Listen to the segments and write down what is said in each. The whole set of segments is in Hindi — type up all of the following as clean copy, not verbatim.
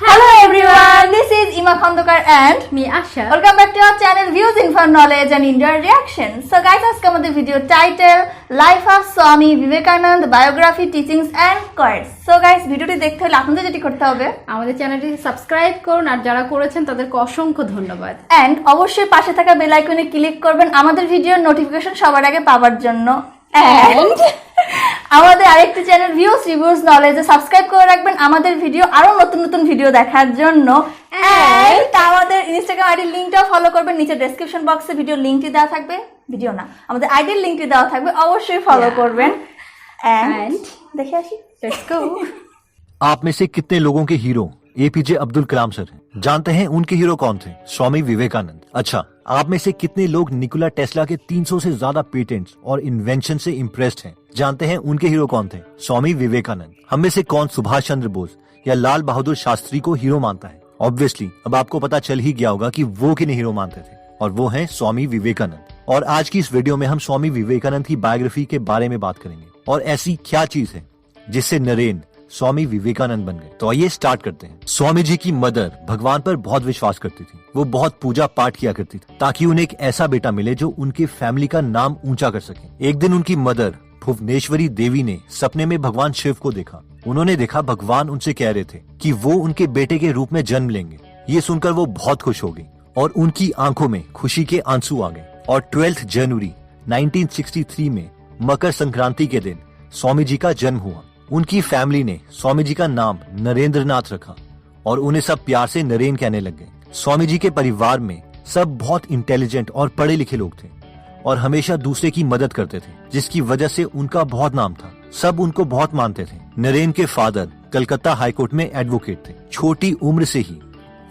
Hello everyone, this is Ima Khandokar and me Asha. welcome back to our channel Views Info Knowledge and India Reaction. So guys, আজকে আমাদের video title life of Swami Vivekananda biography teachings and quotes. So guys, ভিডিওটি দেখতে হলে আপনাদের যেটি করতে হবে আমাদের চ্যানেলটি সাবস্ক্রাইব করুন আর যারা করেছেন তাদেরকে অসংখ্য ধন্যবাদ। এন্ড অবশ্যই পাশে থাকা বেল আইকনে ক্লিক করবেন আমাদের ভিডিওর নোটিফিকেশন সবার আগে পাওয়ার জন্য। এন্ড আমাদের আরেকটি চ্যানেল ভিউজ রিভিউজ নলেজে সাবস্ক্রাইব করে রাখবেন আমাদের ভিডিও আরো নতুন নতুন ভিডিও দেখার জন্য। এন্ড আমাদের ইনস্টাগ্রাম আইডির লিংকটাও ফলো করবেন, নিচে ডেসক্রিপশন বক্সে ভিডিও লিংকটি দেওয়া থাকবে, ভিডিও না আমাদের আইডির লিংকটি দেওয়া থাকবে, অবশ্যই ফলো করবেন। এন্ড দেখে আসি, লেটস গো। आप में से कितने लोगों के hero APJ Abdul Kalam sir हैं? जानते हैं उनके हीरो कौन थे? स्वामी विवेकानंद। अच्छा, आप में से कितने लोग निकोला टेस्ला के 300 से ज्यादा पेटेंट्स और इन्वेंशन से इम्प्रेस्ड हैं? जानते हैं उनके हीरो कौन थे? स्वामी विवेकानंद। हम में से कौन सुभाष चंद्र बोस या लाल बहादुर शास्त्री को हीरो मानता है? ऑब्वियसली अब आपको पता चल ही गया होगा कि वो किन्हें हीरो मानते थे, और वो हैं स्वामी विवेकानंद। और आज की इस वीडियो में हम स्वामी विवेकानंद की बायोग्राफी के बारे में बात करेंगे और ऐसी क्या चीज है जिससे नरेन स्वामी विवेकानंद बन गए। तो आइए स्टार्ट करते हैं। स्वामी जी की मदर भगवान पर बहुत विश्वास करती थी। वो बहुत पूजा पाठ किया करती थी ताकि उन्हें एक ऐसा बेटा मिले जो उनके फैमिली का नाम ऊंचा कर सके। एक दिन उनकी मदर भुवनेश्वरी देवी ने सपने में भगवान शिव को देखा। उन्होंने देखा भगवान उनसे कह रहे थे कि वो उनके बेटे के रूप में जन्म लेंगे। ये सुनकर वो बहुत खुश हो गई और उनकी आंखों में खुशी के आंसू आ गए। और 12 जनवरी 1963 में मकर संक्रांति के दिन स्वामी जी का जन्म हुआ। उनकी फैमिली ने स्वामी जी का नाम नरेंद्रनाथ रखा और उन्हें सब प्यार से नरेन कहने लग गए। स्वामी जी के परिवार में सब बहुत इंटेलिजेंट और पढ़े लिखे लोग थे और हमेशा दूसरे की मदद करते थे, जिसकी वजह से उनका बहुत नाम था। सब उनको बहुत मानते थे। नरेन के फादर कलकत्ता हाईकोर्ट में एडवोकेट थे। छोटी उम्र से ही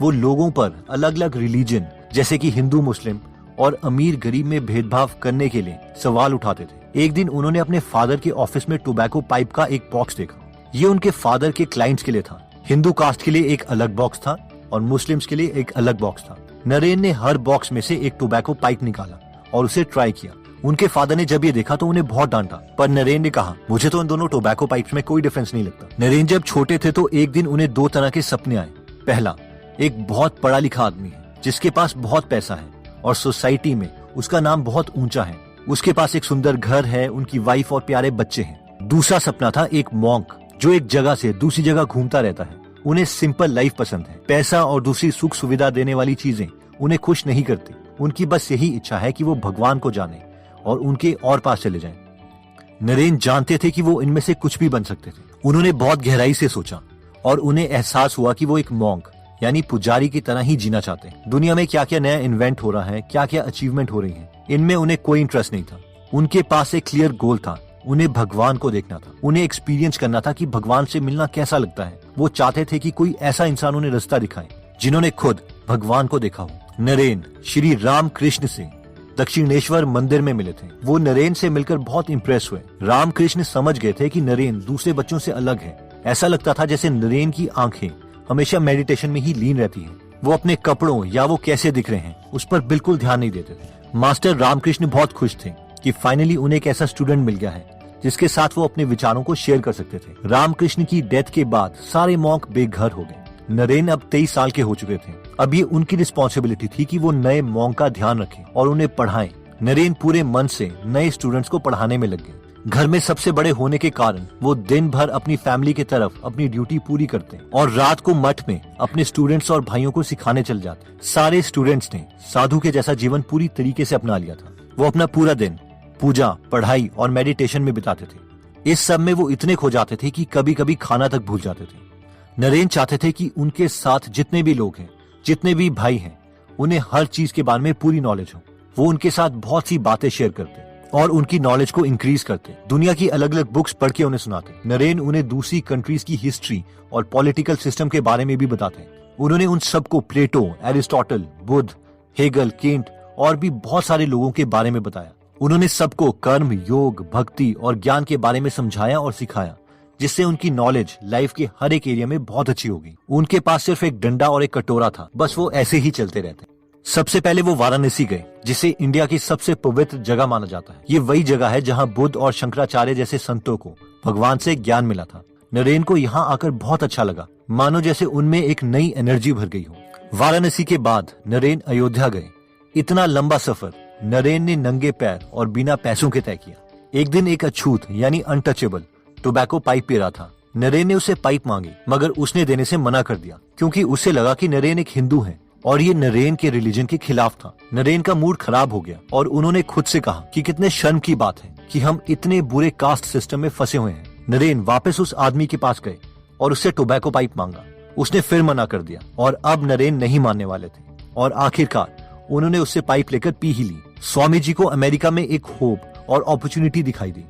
वो लोगों पर अलग अलग रिलीजन जैसे कि हिंदू मुस्लिम और अमीर गरीब में भेदभाव करने के लिए सवाल उठाते थे। एक दिन उन्होंने अपने फादर के ऑफिस में टोबैको पाइप का एक बॉक्स देखा। ये उनके फादर के क्लाइंट्स के लिए था। हिंदू कास्ट के लिए एक अलग बॉक्स था और मुस्लिम्स के लिए एक अलग बॉक्स था। नरेन ने हर बॉक्स में से एक टोबैको पाइप निकाला और उसे ट्राई किया। उनके फादर ने जब ये देखा तो उन्हें बहुत डांटा, पर नरेन ने कहा, मुझे तो इन दोनों टोबैको पाइप्स में कोई डिफरेंस नहीं लगता। नरेन जब छोटे थे तो एक दिन उन्हें दो तरह के सपने आए। पहला, एक बहुत पढ़ा लिखा आदमी है जिसके पास बहुत पैसा है और सोसाइटी में उसका नाम बहुत ऊंचा है। उसके पास एक सुंदर घर है, उनकी वाइफ और प्यारे बच्चे हैं। दूसरा सपना था एक मॉन्क जो एक जगह से दूसरी जगह घूमता रहता है। उन्हें सिंपल लाइफ पसंद है। पैसा और दूसरी सुख सुविधा देने वाली चीजें उन्हें खुश नहीं करती। उनकी बस यही इच्छा है कि वो भगवान को जाने और उनके और पास चले जाएं। नरेन जानते थे कि वो इनमें से कुछ भी बन सकते थे। उन्होंने बहुत गहराई से सोचा और उन्हें एहसास हुआ कि वो एक मॉन्क यानी पुजारी की तरह ही जीना चाहते हैं। दुनिया में क्या क्या नया इन्वेंट हो रहा है, क्या क्या अचीवमेंट हो रही है, इनमें उन्हें कोई इंटरेस्ट नहीं था। उनके पास एक क्लियर गोल था, उन्हें भगवान को देखना था। उन्हें एक्सपीरियंस करना था कि भगवान से मिलना कैसा लगता है। वो चाहते थे कि कोई ऐसा इंसान उन्हें रास्ता दिखाए जिन्होंने खुद भगवान को देखा हो। नरेन श्री राम कृष्ण से दक्षिणेश्वर मंदिर में मिले थे। वो नरेन से मिलकर बहुत इम्प्रेस हुए। रामकृष्ण समझ गए थे कि नरेन दूसरे बच्चों से अलग है। ऐसा लगता था जैसे नरेन की आंखें हमेशा मेडिटेशन में ही लीन रहती हैं। वो अपने कपड़ों या वो कैसे दिख रहे हैं उस पर बिल्कुल ध्यान नहीं देते थे। मास्टर रामकृष्ण बहुत खुश थे कि फाइनली उन्हें एक ऐसा स्टूडेंट मिल गया है जिसके साथ वो अपने विचारों को शेयर कर सकते थे। रामकृष्ण की डेथ के बाद सारे मॉन्क बेघर हो गए। नरेन अब 23 साल के हो चुके थे। अब ये उनकी रिस्पॉन्सिबिलिटी थी कि वो नए मॉन्क का ध्यान रखें और उन्हें पढ़ाएं। नरेन पूरे मन से नए स्टूडेंट्स को पढ़ाने में लग गए। घर में सबसे बड़े होने के कारण वो दिन भर अपनी फैमिली की तरफ अपनी ड्यूटी पूरी करते और रात को मठ में अपने स्टूडेंट्स और भाइयों को सिखाने चल जाते। सारे स्टूडेंट्स ने साधु के जैसा जीवन पूरी तरीके से अपना लिया था। वो अपना पूरा दिन पूजा, पढ़ाई और मेडिटेशन में बिताते थे। इस सब में वो इतने खो जाते थे कि कभी कभी खाना तक भूल जाते थे। नरेन चाहते थे कि उनके साथ जितने भी लोग हैं, जितने भी भाई हैं, उन्हें हर चीज के बारे में पूरी नॉलेज हो। वो उनके साथ बहुत सी बातें शेयर करते और उनकी नॉलेज को इंक्रीज करते। दुनिया की अलग अलग बुक्स पढ़ के उन्हें सुनाते। नरेन उन्हें दूसरी कंट्रीज की हिस्ट्री और पॉलिटिकल सिस्टम के बारे में भी बताते। उन्होंने उन सबको प्लेटो, एरिस्टोटल, बुद्ध, हेगल, केंट और भी बहुत सारे लोगों के बारे में बताया। उन्होंने सबको कर्म, योग, भक्ति और ज्ञान के बारे में समझाया और सिखाया, जिससे उनकी नॉलेज लाइफ के हर एक एरिया में बहुत अच्छी होगी। उनके पास सिर्फ एक डंडा और एक कटोरा था, बस वो ऐसे ही चलते रहते। सबसे पहले वो वाराणसी गए, जिसे इंडिया की सबसे पवित्र जगह माना जाता है। ये वही जगह है जहाँ बुद्ध और शंकराचार्य जैसे संतों को भगवान से ज्ञान मिला था। नरेन को यहाँ आकर बहुत अच्छा लगा। मानो जैसे उनमें एक नई एनर्जी भर गई हो। वाराणसी के बाद नरेन अयोध्या गए। इतना लंबा सफर नरेन ने नंगे पैर और बिना पैसों के तय किया। एक दिन एक अछूत यानी अनटचेबल टोबैको पाइप पी रहा था। नरेन ने उसे पाइप मांगी, मगर उसने देने से मना कर दिया, क्योंकि उसे लगा कि नरेन एक हिंदू है और ये नरेन के रिलीजन के खिलाफ था। नरेन का मूड खराब हो गया और उन्होंने खुद से कहा कि कितने शर्म की बात है कि हम इतने बुरे कास्ट सिस्टम में फंसे हुए हैं। नरेन वापस उस आदमी के पास गए और उससे टोबैको पाइप मांगा। उसने फिर मना कर दिया और अब नरेन नहीं मानने वाले थे और आखिरकार उन्होंने उससे पाइप लेकर पी ही ली। स्वामी जी को अमेरिका में एक होप और अपॉर्चुनिटी दिखाई दी,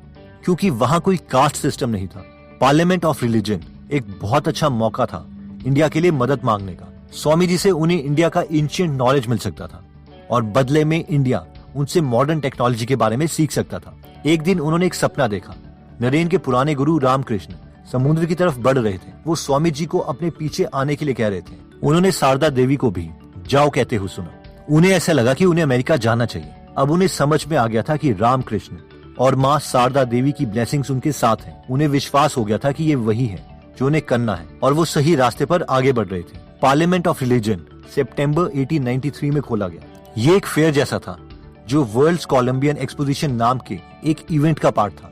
क्योंकि वहाँ कोई कास्ट सिस्टम नहीं था। पार्लियामेंट ऑफ रिलीजन एक बहुत अच्छा मौका था इंडिया के लिए मदद मांगने का। स्वामी जी से उन्हें इंडिया का एंशिएंट नॉलेज मिल सकता था और बदले में इंडिया उनसे मॉडर्न टेक्नोलॉजी के बारे में सीख सकता था। एक दिन उन्होंने एक सपना देखा। नरेन के पुराने गुरु रामकृष्ण समुद्र की तरफ बढ़ रहे थे। वो स्वामी जी को अपने पीछे आने के लिए कह रहे थे। उन्होंने शारदा देवी को भी जाओ कहते हुए सुना। उन्हें ऐसा लगा कि उन्हें अमेरिका जाना चाहिए। अब उन्हें समझ में आ गया था कि रामकृष्ण और माँ शारदा देवी की ब्लेसिंग्स उनके साथ हैं। उन्हें विश्वास हो गया था कि ये वही है जो उन्हें करना है और वो सही रास्ते पर आगे बढ़ रहे थे। पार्लियामेंट ऑफ रिलीजन सितंबर 1893 में खोला गया। ये एक फेयर जैसा था जो वर्ल्ड्स कोलंबियन एक्सपोजिशन नाम के एक इवेंट का पार्ट था।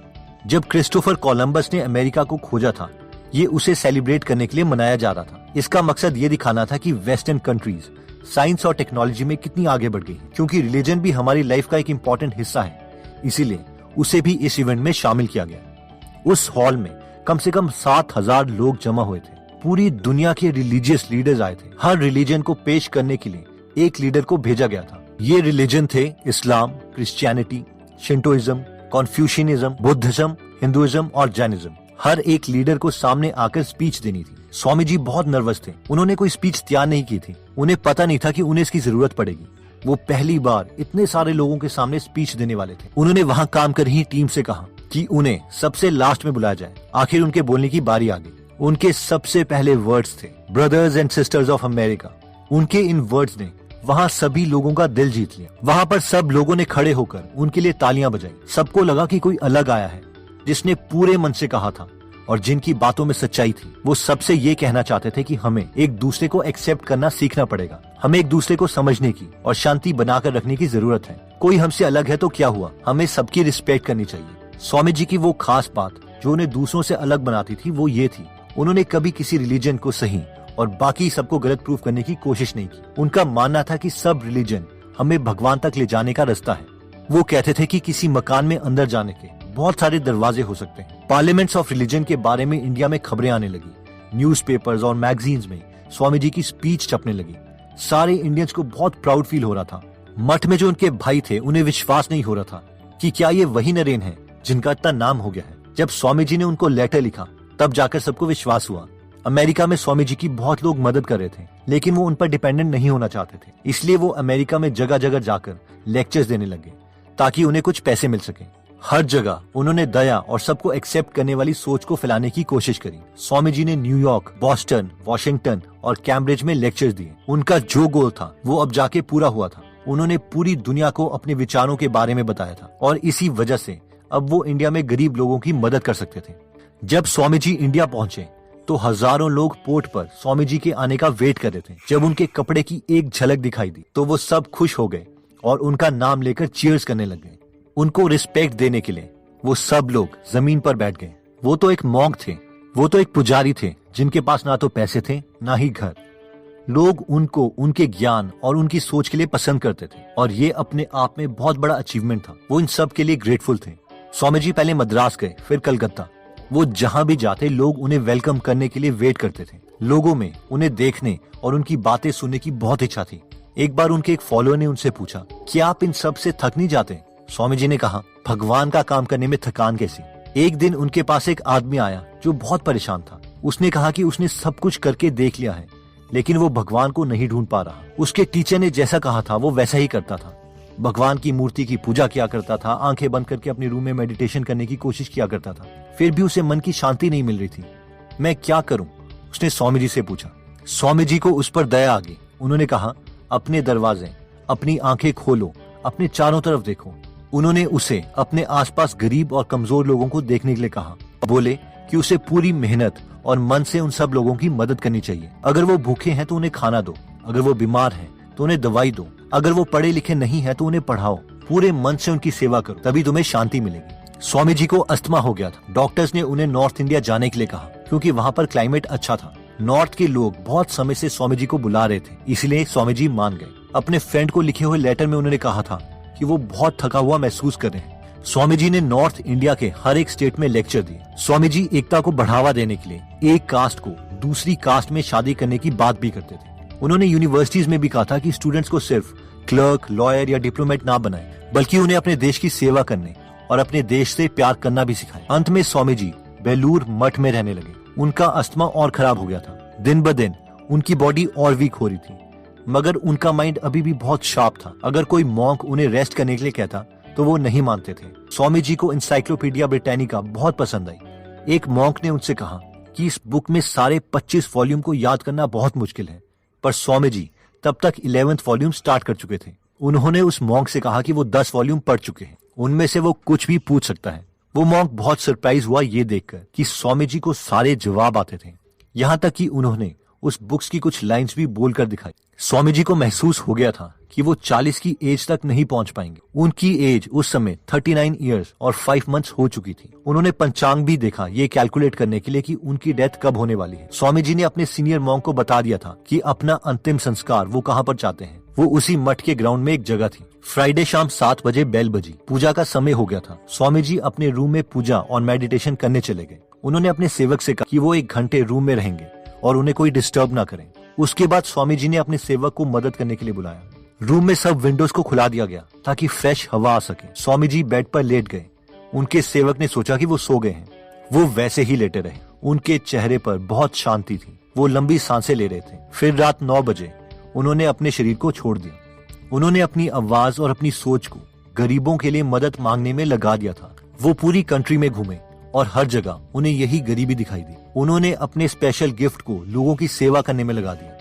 जब क्रिस्टोफर कोलंबस ने अमेरिका को खोजा था, ये उसे सेलिब्रेट करने के लिए मनाया जा रहा था। इसका मकसद ये दिखाना था कि वेस्टर्न कंट्रीज साइंस और टेक्नोलॉजी में कितनी आगे बढ़ गई है। क्योंकि रिलीजन भी हमारी लाइफ का एक इम्पोर्टेंट हिस्सा है, इसीलिए उसे भी इस इवेंट में शामिल किया गया। उस हॉल में कम से कम 7,000 लोग जमा हुए थे। पूरी दुनिया के रिलीजियस लीडर्स आए थे। हर रिलीजन को पेश करने के लिए एक लीडर को भेजा गया था। ये रिलीजन थे इस्लाम, क्रिश्चियनिटी, शिंटोइज्म, कॉन्फ्यूशियनिज्म, बुद्धिज्म, हिंदुइज्म और जैनिज्म। हर एक लीडर को सामने आकर स्पीच देनी थी। स्वामी जी बहुत नर्वस थे। उन्होंने कोई स्पीच तैयार नहीं की थी। उन्हें पता नहीं था कि उन्हें इसकी जरूरत पड़ेगी। वो पहली बार इतने सारे लोगों के सामने स्पीच देने वाले थे। उन्होंने वहाँ काम कर रही टीम से कहा कि उन्हें सबसे लास्ट में बुलाया जाए। आखिर उनके बोलने की बारी आ गई। उनके सबसे पहले वर्ड्स थे brothers and sisters of America. उनके इन वर्ड्स ने वहाँ सभी लोगों का दिल जीत लिया। वहाँ पर सब लोगों ने खड़े होकर उनके लिए तालियां बजाई। सबको लगा कि कोई अलग आया है जिसने पूरे मन से कहा था और जिनकी बातों में सच्चाई थी। वो सबसे ये कहना चाहते थे कि हमें एक दूसरे को एक्सेप्ट करना सीखना पड़ेगा। हमें एक दूसरे को समझने की और शांति बनाकर रखने की जरूरत है। कोई हमसे अलग है तो क्या हुआ, हमें सबकी रिस्पेक्ट करनी चाहिए। स्वामी जी की वो खास बात जो उन्हें दूसरों से अलग बनाती थी वो ये थी, उन्होंने कभी किसी रिलीजन को सही और बाकी सबको गलत प्रूफ करने की कोशिश नहीं की। उनका मानना था कि सब रिलीजन हमें भगवान तक ले जाने का रास्ता है। वो कहते थे कि किसी मकान में अंदर जाने के बहुत सारे दरवाजे हो सकते हैं। पार्लियामेंट्स ऑफ रिलीजन के बारे में इंडिया में खबरें आने लगी। न्यूज़पेपर्स और मैगजीन्स में स्वामी जी की स्पीच छपने लगी। सारे इंडियंस को बहुत प्राउड फील हो रहा था। मठ में जो उनके भाई थे उन्हें विश्वास नहीं हो रहा था कि क्या ये वही नरेन है जिनका इतना नाम हो गया है। जब स्वामी जी ने उनको लेटर लिखा तब जाकर सबको विश्वास हुआ। अमेरिका में स्वामी जी की बहुत लोग मदद कर रहे थे, लेकिन वो उन पर डिपेंडेंट नहीं होना चाहते थे। इसलिए वो अमेरिका में जगह जगह जाकर लेक्चर्स देने लगे ताकि उन्हें कुछ पैसे मिल सके। हर जगह उन्होंने दया और सबको एक्सेप्ट करने वाली सोच को फैलाने की कोशिश करी। स्वामी जी ने न्यूयॉर्क, बॉस्टन, वॉशिंगटन और कैम्ब्रिज में लेक्चर्स दिए। उनका जो गोल था वो अब जाके पूरा हुआ था। उन्होंने पूरी दुनिया को अपने विचारों के बारे में बताया था और इसी वजह से अब वो इंडिया में गरीब लोगों की मदद कर सकते थे। जब स्वामी जी इंडिया पहुंचे तो हजारों लोग पोर्ट पर स्वामी जी के आने का वेट कर रहे थे। जब उनके कपड़े की एक झलक दिखाई दी तो वो सब खुश हो गए और उनका नाम लेकर चीयर्स करने लग गए। उनको रिस्पेक्ट देने के लिए वो सब लोग जमीन पर बैठ गए। वो तो एक मॉन्क थे, वो तो एक पुजारी थे जिनके पास ना तो पैसे थे ना ही घर। लोग उनको उनके ज्ञान और उनकी सोच के लिए पसंद करते थे और ये अपने आप में बहुत बड़ा अचीवमेंट था। वो इन सब के लिए ग्रेटफुल थे। स्वामी जी पहले मद्रास गए, फिर कलकत्ता। वो जहाँ भी जाते लोग उन्हें वेलकम करने के लिए वेट करते थे। लोगों में उन्हें देखने और उनकी बातें सुनने की बहुत इच्छा थी। एक बार उनके एक फॉलोअर ने उनसे पूछा, क्या आप इन सब से थक नहीं जाते? स्वामी जी ने कहा, भगवान का काम करने में थकान कैसी। एक दिन उनके पास एक आदमी आया जो बहुत परेशान था। उसने कहा कि उसने सब कुछ करके देख लिया है लेकिन वो भगवान को नहीं ढूंढ पा रहा। उसके टीचर ने जैसा कहा था वो वैसा ही करता था। भगवान की मूर्ति की पूजा किया करता था, आंखें बंद करके अपने रूम में मेडिटेशन करने की कोशिश किया करता था, फिर भी उसे मन की शांति नहीं मिल रही थी। मैं क्या करूं? उसने स्वामी जी से पूछा। स्वामी जी को उस पर दया आ गई। उन्होंने कहा, अपने दरवाजे, अपनी आंखें खोलो, अपने चारों तरफ देखो। उन्होंने उसे अपने आसपास गरीब और कमजोर लोगों को देखने के लिए कहा। बोले कि उसे पूरी मेहनत और मन से उन सब लोगों की मदद करनी चाहिए। अगर वो भूखे हैं तो उन्हें खाना दो, अगर वो बीमार हैं तो उन्हें दवाई दो, अगर वो पढ़े लिखे नहीं है तो उन्हें पढ़ाओ। पूरे मन से उनकी सेवा करो, तभी तुम्हें शांति मिलेगी। स्वामी जी को अस्थमा हो गया था। डॉक्टर्स ने उन्हें नॉर्थ इंडिया जाने के लिए कहा क्योंकि वहाँ पर क्लाइमेट अच्छा था। नॉर्थ के लोग बहुत समय से स्वामी जी को बुला रहे थे, इसलिए स्वामी जी मान गए। अपने फ्रेंड को लिखे हुए लेटर में उन्होंने कहा था कि वो बहुत थका हुआ महसूस कर रहे हैं। स्वामी जी ने नॉर्थ इंडिया के हर एक स्टेट में लेक्चर दिए। स्वामी जी एकता को बढ़ावा देने के लिए एक कास्ट को दूसरी कास्ट में शादी करने की बात भी करते थे। उन्होंने यूनिवर्सिटीज में भी कहा था कि स्टूडेंट्स को सिर्फ क्लर्क, लॉयर या डिप्लोमेट ना बनाए, बल्कि उन्हें अपने देश की सेवा करने और अपने देश से प्यार करना भी सिखाए। अंत में स्वामी जी बेलूर मठ में रहने लगे। उनका अस्थमा और खराब हो गया था। दिन ब दिन उनकी बॉडी और वीक हो रही थी, मगर उनका माइंड अभी भी बहुत शार्प था। अगर कोई मॉन्क उन्हें रेस्ट करने के लिए कहता तो वो नहीं मानते थे। स्वामी जी को इंसाइक्लोपीडिया ब्रिटानिका बहुत पसंद आई। एक मॉन्क ने उनसे कहा कि इस बुक में सारे 25 वॉल्यूम को याद करना बहुत मुश्किल है, पर स्वामी जी तब तक 11th वॉल्यूम स्टार्ट कर चुके थे। उन्होंने उस मॉन्क से कहा कि वो 10 वॉल्यूम पढ़ चुके हैं, उनमें से वो कुछ भी पूछ सकता है। वो मॉन्क बहुत सरप्राइज हुआ ये देखकर कि स्वामी जी को सारे जवाब आते थे। यहाँ तक कि उन्होंने उस बुक्स की कुछ लाइंस भी बोलकर दिखाई। स्वामी जी को महसूस हो गया था कि वो 40 की एज तक नहीं पहुंच पाएंगे। उनकी एज उस समय 39 इयर्स और 5 मंथ्स हो चुकी थी। उन्होंने पंचांग भी देखा ये कैलकुलेट करने के लिए कि उनकी डेथ कब होने वाली है। स्वामी जी ने अपने सीनियर मॉन्क को बता दिया था कि अपना अंतिम संस्कार वो कहाँ पर चाहते हैं। वो उसी मठ के ग्राउंड में एक जगह थी। फ्राइडे शाम 7 बजे बेल बजी। पूजा का समय हो गया था। स्वामी जी अपने रूम में पूजा और मेडिटेशन करने चले गए। उन्होंने अपने सेवक से कहा कि वो 1 घंटे रूम में रहेंगे और उन्हें कोई डिस्टर्ब ना करें। उसके बाद स्वामी जी ने अपने सेवक को मदद करने के लिए बुलाया। रूम में सब विंडोज को खुला दिया गया ताकि फ्रेश हवा आ सके। स्वामी जी बेड पर लेट गए। उनके सेवक ने सोचा कि वो सो गए हैं। वो वैसे ही लेटे रहे। उनके चेहरे पर बहुत शांति थी। वो लंबी सांसें ले रहे थे। फिर रात 9 बजे उन्होंने अपने शरीर को छोड़ दिया। उन्होंने अपनी आवाज और अपनी सोच को गरीबों के लिए मदद मांगने में लगा दिया था। वो पूरी कंट्री में घूमे और हर जगह उन्हें यही गरीबी दिखाई दी। उन्होंने अपने स्पेशल गिफ्ट को लोगों की सेवा करने में लगा दिया।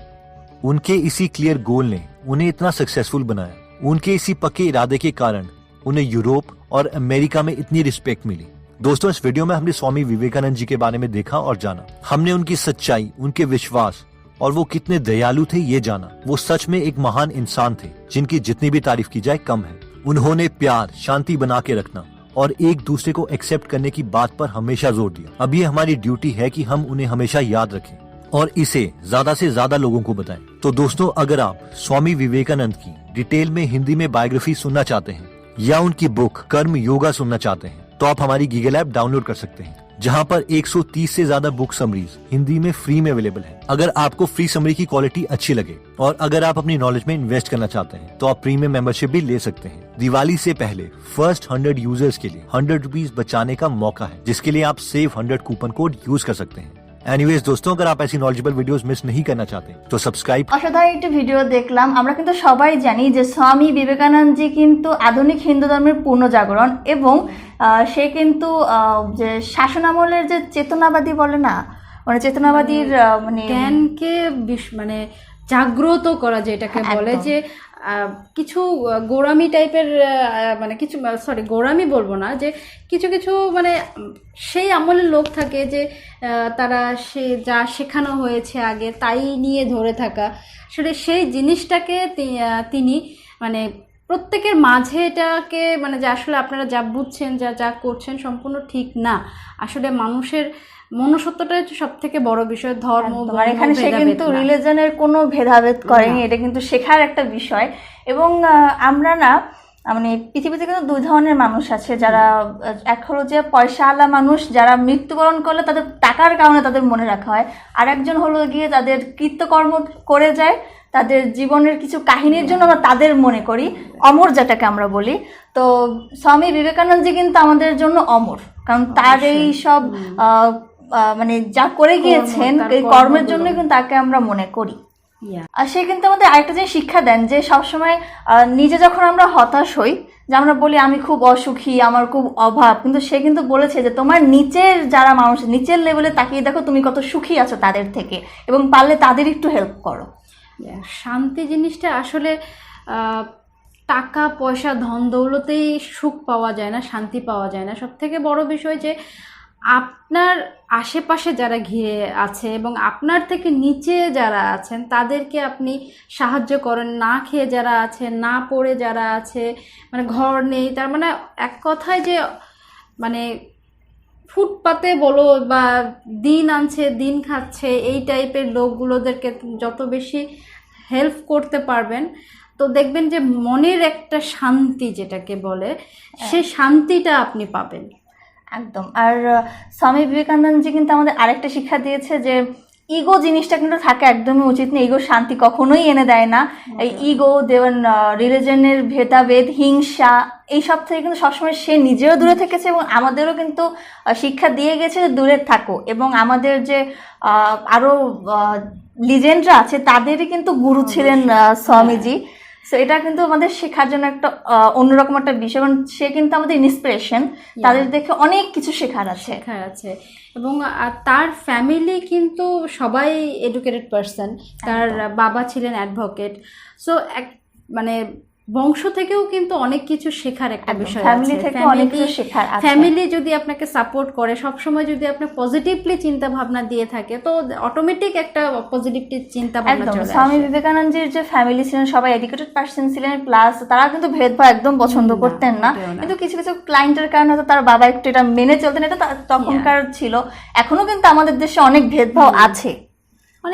उनके इसी क्लियर गोल ने उन्हें इतना सक्सेसफुल बनाया। उनके इसी पक्के इरादे के कारण उन्हें यूरोप और अमेरिका में इतनी रिस्पेक्ट मिली। दोस्तों, इस वीडियो में हमने स्वामी विवेकानंद जी के बारे में देखा और जाना। हमने उनकी सच्चाई, उनके विश्वास और वो कितने दयालु थे ये जाना। वो सच में एक महान इंसान थे जिनकी जितनी भी तारीफ की जाए कम है। उन्होंने प्यार, शांति बना के रखना और एक दूसरे को एक्सेप्ट करने की बात पर हमेशा जोर दिया। अब ये हमारी ड्यूटी है कि हम उन्हें हमेशा याद रखें और इसे ज्यादा से ज्यादा लोगों को बताएं। तो दोस्तों, अगर आप स्वामी विवेकानंद की डिटेल में हिंदी में बायोग्राफी सुनना चाहते हैं या उनकी बुक कर्म योगा सुनना चाहते हैं तो आप हमारी गूगल ऐप डाउनलोड कर सकते हैं, जहां पर 130 से ज्यादा बुक समरीज हिंदी में फ्री में अवेलेबल है। अगर आपको फ्री समरी की क्वालिटी अच्छी लगे और अगर आप अपनी नॉलेज में इन्वेस्ट करना चाहते हैं तो आप प्रीमियम मेंबरशिप भी ले सकते हैं। दिवाली से पहले फर्स्ट 100 यूजर्स के लिए 100 रुपीज बचाने का मौका है, जिसके लिए आप सेव 100 कूपन कोड यूज कर सकते हैं। एनीवेज दोस्तों, अगर आप ऐसी नॉलेजेबल वीडियोस मिस नहीं करना चाहते तो सब्सक्राइब। অসাধারণ একটি ভিডিও দেখলাম। আমরা কিন্তু সবাই জানি যে স্বামী বিবেকানন্দজি কিন্তু আধুনিক হিন্দু ধর্মের পূর্ণ জাগরণ এবং সে কিন্তু যে শাসনামলের যে চেতনাবাদী বলে না, মানে চেতনাবাদীর মানে জ্ঞানকে মানে জাগ্রত করা, যেটাকে বলে যে কিছু গোড়ামি টাইপের, মানে কিছু গোড়ামি বলবো না, যে কিছু কিছু মানে সেই আমলের লোক থাকে যে তারা সে যা শেখানো হয়েছে আগে তাই নিয়ে ধরে থাকা। আসলে সেই জিনিসটাকে তিনি মানে প্রত্যেকের মাঝে এটাকে মানে যে আসলে আপনারা যা বুঝছেন, যা যা করছেন সম্পূর্ণ ঠিক না। আসলে মানুষের মনুষ্যত্বটা হচ্ছে সব থেকে বড় বিষয়। ধর্ম, এখানে সে কিন্তু রিলিজনের কোনো ভেদাভেদ করেনি। এটা কিন্তু শেখার একটা বিষয়। এবং আমরা না মানে পৃথিবীতে কিন্তু 2 ধরনের মানুষ আছে, যারা এক হলো যে পয়সাওয়ালা মানুষ, যারা মৃত্যুবরণ করলে তাদের টাকার কারণে তাদের মনে রাখা হয়, আর একজন হলো গিয়ে তাদের কৃতকর্ম করে যায়, তাদের জীবনের কিছু কাহিনীর জন্য আমরা তাদের মনে করি, অমর যেটাকে আমরা বলি। তো স্বামী বিবেকানন্দজি কিন্তু আমাদের জন্য অমর, কারণ তার এই সব মানে যা করে গিয়েছেন এই কর্মের জন্য কিন্তু তাকে আমরা মনে করি। আর সে কিন্তু আমাদের আরেকটা যে শিক্ষা দেন যে সবসময় নিজে যখন আমরা হতাশ হই, যে আমরা বলি আমি খুব অসুখী, আমার খুব অভাব, কিন্তু সে কিন্তু বলেছে যে তোমার নিচের যারা মানুষ, নিচের লেভেলে তাকিয়ে দেখো তুমি কত সুখী আছো তাদের থেকে, এবং পারলে তাদের একটু হেল্প করো। শান্তি জিনিসটা আসলে টাকা পয়সা ধন দৌলতেই সুখ পাওয়া যায় না, শান্তি পাওয়া যায় না। সব থেকে বড় বিষয় যে আপনার আশেপাশে যারা ঘিরে আছে এবং আপনার থেকে নিচে যারা আছেন তাদেরকে আপনি সাহায্য করেন, না খেয়ে যারা আছে, না পড়ে যারা আছে, মানে ঘর নেই, তার মানে এক কথায় যে মানে ফুটপাতে বলো বা দিন আনছে দিন খাচ্ছে এই টাইপের লোকগুলোদেরকে যত বেশি হেল্প করতে পারবেন, তো দেখবেন যে মনের একটা শান্তি যেটাকে বলে সেই শান্তিটা আপনি পাবেন। একদম। আর স্বামী বিবেকানন্দজি কিন্তু আমাদের আরেকটা শিক্ষা দিয়েছে যে ইগো জিনিসটা কিন্তু থাকা একদমই উচিত না। ইগো শান্তি কখনোই এনে দেয় না। এই ইগো দেওয়ান রিলিজনের ভেদাভেদ, হিংসা, এইসব থেকে কিন্তু সবসময় সে নিজেও দূরে থেকেছে এবং আমাদেরও কিন্তু শিক্ষা দিয়ে গেছে যে দূরে থাকো। এবং আমাদের যে আরো লিজেন্ডরা আছে তাদেরই কিন্তু গুরু ছিলেন স্বামীজি। সো এটা কিন্তু আমাদের শেখার জন্য একটা অন্যরকম একটা বিষয়, কারণ সে কিন্তু আমাদের ইন্সপিরেশন। তাদের দেখে অনেক কিছু শেখার আছে। এবং তার ফ্যামিলি কিন্তু সবাই এডুকেটেড পারসন। তার বাবা ছিলেন অ্যাডভোকেট। সো মানে বংশ থেকেও কিন্তু অনেক কিছু শেখার একটা বিষয় আছে। ফ্যামিলি থেকে অনেক কিছু শেখার আছে। ফ্যামিলি যদি আপনাকে সাপোর্ট করে, সবসময় যদি আপনি পজিটিভলি চিন্তা ভাবনা দিয়ে থাকে, তো অটোমেটিক একটা পজিটিভ চিন্তা ভাবনা চলে আসে। স্বামী বিবেকানন্দের যে ফ্যামিলি ছিলেন সবাই এডুকেটেড পার্সন ছিলেন, প্লাস তারা কিন্তু ভেদভাব একদম পছন্দ করতেন না। কিন্তু কিছু কিছু ক্লায়েন্টের কারণে হয়তো তার বাবা একটু এটা মেনে চলতেন, এটা তখনকার ছিল। এখনো কিন্তু আমাদের দেশে অনেক ভেদভাব আছে,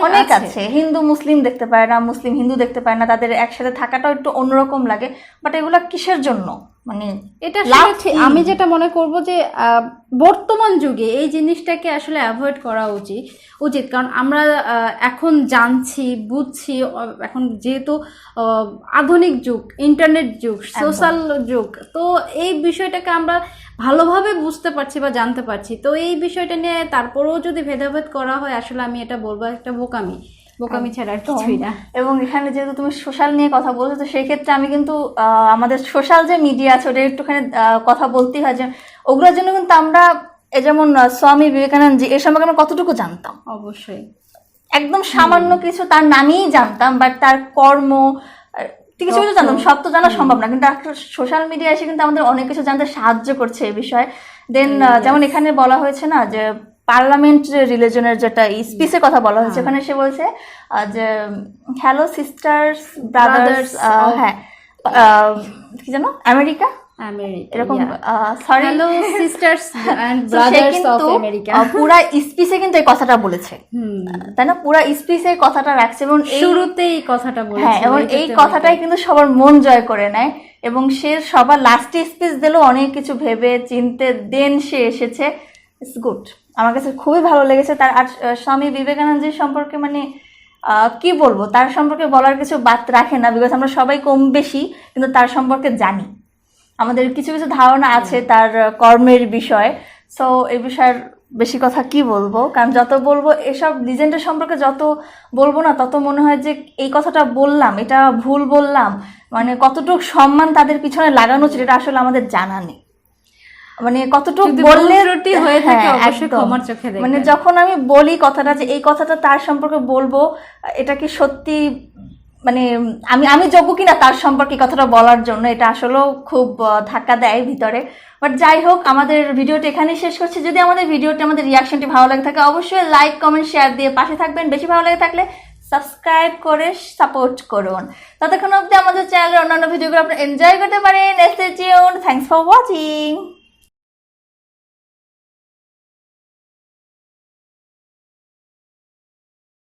অনেক আছে। হিন্দু মুসলিম দেখতে পারে না, মুসলিম হিন্দু দেখতে পারে না, তাদের একসাথে থাকাটাও একটু অন্যরকম লাগে। বাট এগুলা কিসের জন্য? মানে এটা আমি যেটা মনে করব যে বর্তমান যুগে এই জিনিসটাকে আসলে অ্যাভয়েড করা উচিত। কারণ আমরা এখন জানছি, বুঝছি, এখন যেহেতু আধুনিক যুগ, ইন্টারনেট যুগ, সোশ্যাল যুগ, তো এই বিষয়টাকে আমরা ভালোভাবে বুঝতে পারছি বা জানতে পারছি। তো এই বিষয়টা নিয়ে তারপরেও যদি ভেদাভেদ করা হয়, আসলে আমি এটা বলবো একটা বোকামি ছাড়া আর কিছুই না। এবং এখানে যেহেতু তুমি সোশ্যাল নিয়ে কথা বলছো, তো সেই ক্ষেত্রে আমি কিন্তু আমাদের সোশ্যাল যে মিডিয়া আছে ওটা একটুখানি কথা বলতেই হয় যে ওগুলোর জন্য কিন্তু আমরা যেমন স্বামী বিবেকানন্দ জি এর সম্পর্কে আমরা কতটুকু জানতাম? অবশ্যই একদম সামান্য কিছু তার নামেই জানতাম, বাট তার কর্ম কিছু কিছু জানতাম, সব তো জানা সম্ভব না। কিন্তু সোশ্যাল মিডিয়া এসে কিন্তু আমাদের অনেক কিছু জানতে সাহায্য করছে এই বিষয়ে। দেন যেমন এখানে বলা হয়েছে না যে পার্লামেন্ট রিলিজনের যেটা স্পিচের কথা বলা হয়েছে, ওখানে সে বলছে যে হ্যালো সিস্টার্স ব্রাদার্স, হ্যাঁ কি জানো আমেরিকা এরকম, sorry hello sisters and brothers of America, পুরা স্পিচে কিন্তু এই কথাটা বলেছে, তাই না? পুরা স্পিচে কথাটা রাখছে এবং শুরুতেই কথাটা বলেছে। হ্যাঁ, এবং এই কথাটাই কিন্তু সবার মন জয় করে নেয়। এবং সে সবার লাস্টে স্পিচ দিলেও অনেক কিছু ভেবে চিনতে দেন সে এসেছে। ইটস গুড, আমার কাছে খুবই ভালো লেগেছে তার। আর স্বামী বিবেকানন্দের সম্পর্কে মানে কি বলবো, তার সম্পর্কে বলার কিছু বাদ রাখে না, বিকজ আমরা সবাই কম বেশি কিন্তু তার সম্পর্কে জানি, আমাদের কিছু কিছু ধারণা আছে তার কর্মের বিষয়ে। সো এই বিষয়ের বেশি কথা কি বলবো, কারণ যত বলবো এসব লিজেন্ডের সম্পর্কে যত বলবো না, তত মনে হয় যে এই কথাটা বললাম, এটা ভুল বললাম, মানে কতটুকু সম্মান তাদের পিছনে লাগানো ছিল এটা আসলে আমাদের জানা নেই। মানে কতটুকু বললে হয়ে থাকে অবশ্যই ক্ষমার চোখে দেখবেন। মানে যখন আমি বলি কথাটা যে এই কথাটা তার সম্পর্কে বলবো, এটা কি সত্যি মানে আমি যোগ্য কিনা তার সম্পর্কে কথাটা বলার জন্য, এটা আসলেও খুব ধাক্কা দেয় ভিতরে। বাট যাই হোক, আমাদের ভিডিওটি এখানেই শেষ করছি। যদি আমাদের ভিডিওটি, আমাদের রিয়াকশনটি ভালো লাগে থাকে, অবশ্যই লাইক কমেন্ট শেয়ার দিয়ে পাশে থাকবেন। বেশি ভালো লাগে থাকলে সাবস্ক্রাইব করে সাপোর্ট করুন। ততক্ষণ অবধি আমাদের চ্যানেলের অন্যান্য ভিডিওগুলো আপনি এনজয় করতে পারেন। Stay tuned, thanks for watching.